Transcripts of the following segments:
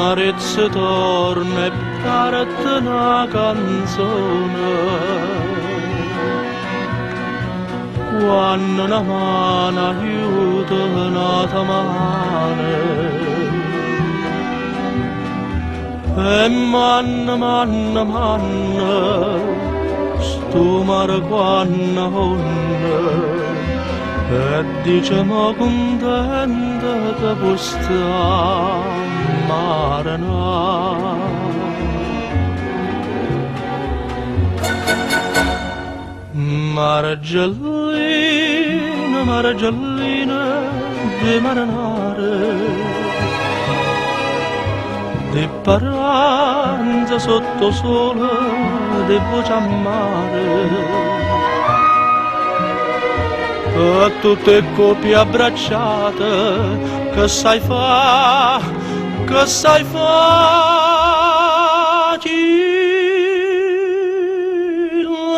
amarezza torna e parte una canzone quando una mano aiuta un'altra mano e manna sto mare quando honne e diciamo contenta che può stare mare giallina di marinare di paranza sotto sole di voce a mare a tutte coppie abbracciate che sai fa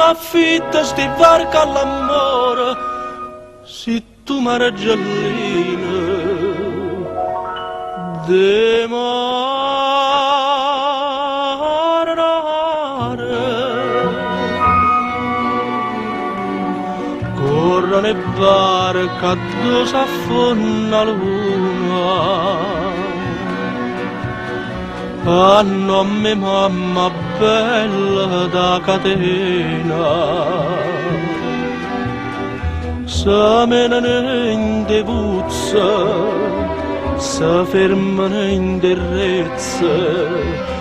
l'affitta sti varca all'amore si tu mare giallina de marinare corrono e barca dove s'affonda l'una a nome mamma bella da catena se menano in devuzza se fermano in derrezza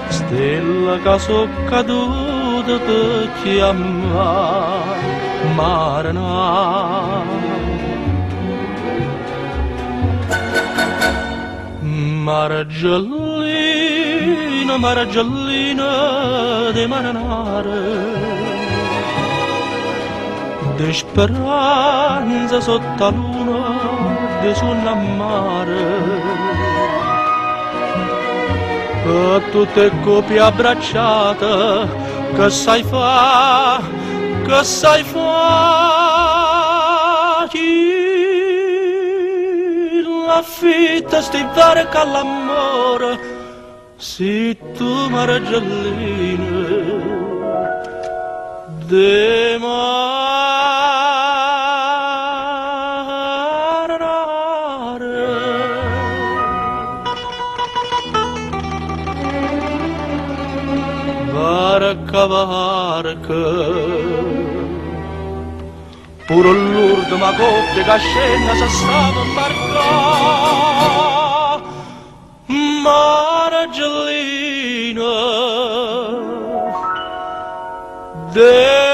stella che so caduta per chiamare marina mare giallina di marinare di speranza sotto la luna di sonno a mare a tutte coppie abbracciate che sai fa l'affitta sti varca all'amore si tu mare giallina de marinare varca pure l'urdo ma coppia che scenda se stava imbarcata mare giallina de